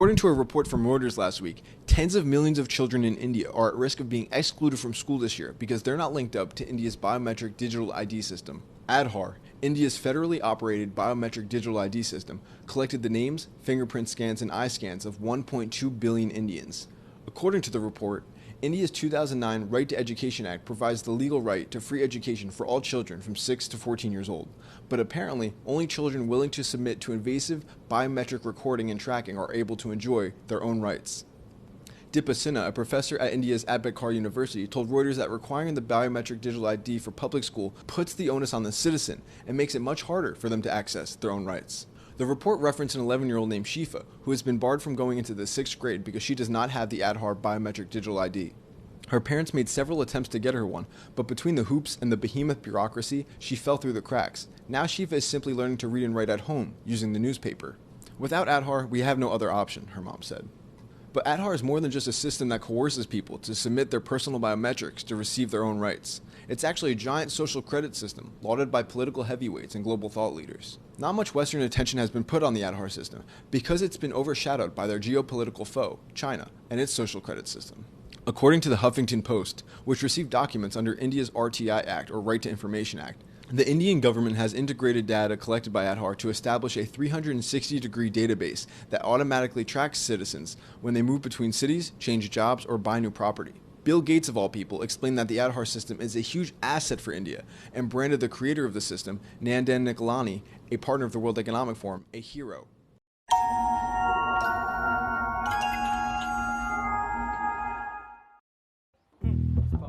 According to a report from Reuters last week, tens of millions of children in India are at risk of being excluded from school this year because they're not linked up to India's biometric digital ID system. Aadhaar, India's federally operated biometric digital ID system, collected the names, fingerprint scans, and eye scans of 1.2 billion Indians. According to the report, India's 2009 Right to Education Act provides the legal right to free education for all children from 6 to 14 years old. But apparently, only children willing to submit to invasive biometric recording and tracking are able to enjoy their own rights. Dipa Sinha, a professor at India's Ambedkar University, told Reuters that requiring the biometric digital ID for public school puts the onus on the citizen and makes it much harder for them to access their own rights. The report referenced an 11-year-old named Shifa, who has been barred from going into the 6th grade because she does not have the Aadhaar biometric digital ID. Her parents made several attempts to get her one, but between the hoops and the behemoth bureaucracy, she fell through the cracks. Now Shifa is simply learning to read and write at home, using the newspaper. Without Aadhaar, we have no other option, her mom said. But Aadhaar is more than just a system that coerces people to submit their personal biometrics to receive their own rights. It's actually a giant social credit system, lauded by political heavyweights and global thought leaders. Not much Western attention has been put on the Aadhaar system, because it's been overshadowed by their geopolitical foe, China, and its social credit system. According to the Huffington Post, which received documents under India's RTI Act, or Right to Information Act, the Indian government has integrated data collected by Aadhaar to establish a 360-degree database that automatically tracks citizens when they move between cities, change jobs, or buy new property. Bill Gates, of all people, explained that the Aadhaar system is a huge asset for India and branded the creator of the system, Nandan Nikalani, a partner of the World Economic Forum, a hero.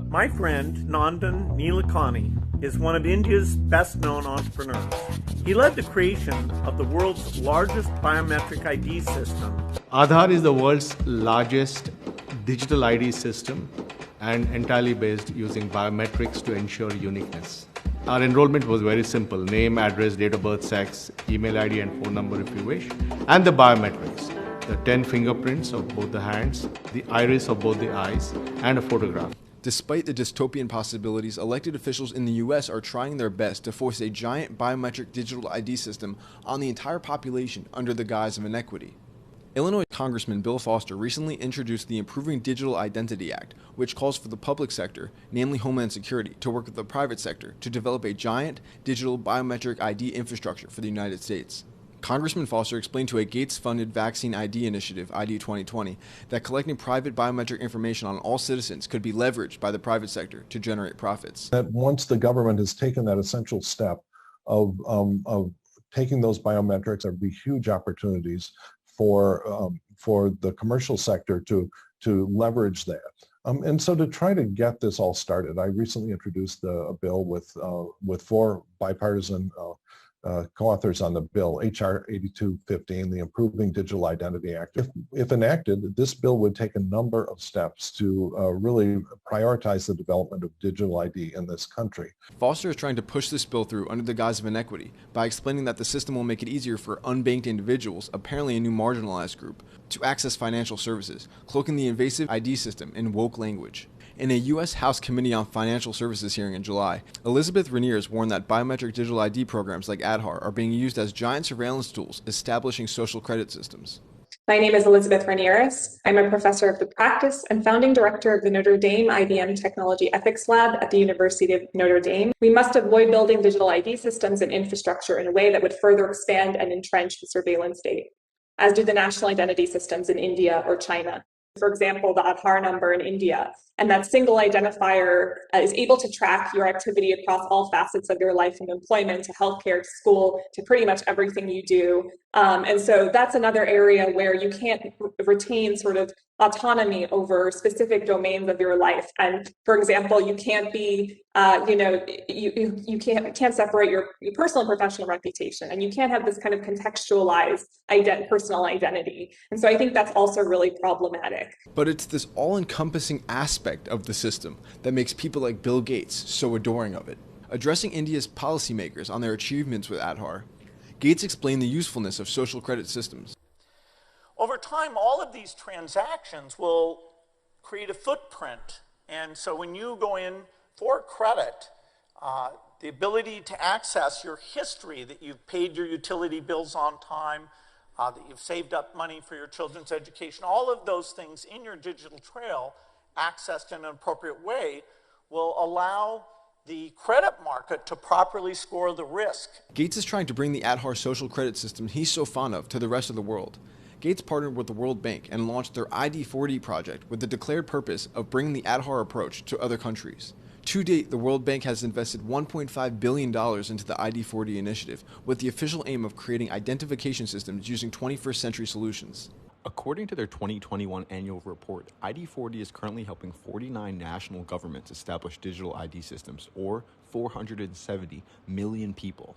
My friend Nandan Nilekani is one of India's best-known entrepreneurs. He led the creation of the world's largest biometric ID system. Aadhaar is the world's largest digital ID system and entirely based using biometrics to ensure uniqueness. Our enrollment was very simple: name, address, date of birth, sex, email ID and phone number if you wish, and the biometrics, the 10 fingerprints of both the hands, the iris of both the eyes, and a photograph. Despite the dystopian possibilities, elected officials in the US are trying their best to force a giant biometric digital ID system on the entire population under the guise of inequity. Illinois Congressman Bill Foster recently introduced the Improving Digital Identity Act, which calls for the public sector, namely Homeland Security, to work with the private sector to develop a giant digital biometric ID infrastructure for the United States. Congressman Foster explained to a Gates-funded vaccine ID initiative, ID 2020, that collecting private biometric information on all citizens could be leveraged by the private sector to generate profits. That once the government has taken that essential step of taking those biometrics, there would be huge opportunities for the commercial sector to leverage that. And so to try to get this all started, I recently introduced a bill with 4 bipartisan co-authors on the bill, H.R. 8215, the Improving Digital Identity Act. If enacted, this bill would take a number of steps to really prioritize the development of digital ID in this country. Foster is trying to push this bill through under the guise of inequity by explaining that the system will make it easier for unbanked individuals, apparently a new marginalized group, to access financial services, cloaking the invasive ID system in woke language. In a U.S. House Committee on Financial Services hearing in July, Elizabeth Ramirez warned that biometric digital ID programs like Aadhaar are being used as giant surveillance tools, establishing social credit systems. My name is Elizabeth Ramirez. I'm a professor of the practice and founding director of the Notre Dame IBM Technology Ethics Lab at the University of Notre Dame. We must avoid building digital ID systems and infrastructure in a way that would further expand and entrench the surveillance state, as do the national identity systems in India or China. For example, the Aadhaar number in India, and that single identifier is able to track your activity across all facets of your life, from employment to healthcare to school to pretty much everything you do. And so that's another area where you can't retain sort of autonomy over specific domains of your life. And for example, you can't be, you can't separate your personal and professional reputation, and you can't have this kind of contextualized personal identity. And so I think that's also really problematic. But it's this all-encompassing aspect of the system that makes people like Bill Gates so adoring of it. Addressing India's policymakers on their achievements with Aadhaar, Gates explained the usefulness of social credit systems. Over time, all of these transactions will create a footprint. And so when you go in for credit, the ability to access your history, that you've paid your utility bills on time, that you've saved up money for your children's education. All of those things in your digital trail, accessed in an appropriate way, will allow the credit market to properly score the risk. Gates is trying to bring the Aadhaar social credit system he's so fond of to the rest of the world. Gates partnered with the World Bank and launched their ID4D project with the declared purpose of bringing the Aadhaar approach to other countries. To date, the World Bank has invested $1.5 billion into the ID4D initiative, with the official aim of creating identification systems using 21st century solutions. According to their 2021 annual report, ID4D is currently helping 49 national governments establish digital ID systems, or 470 million people.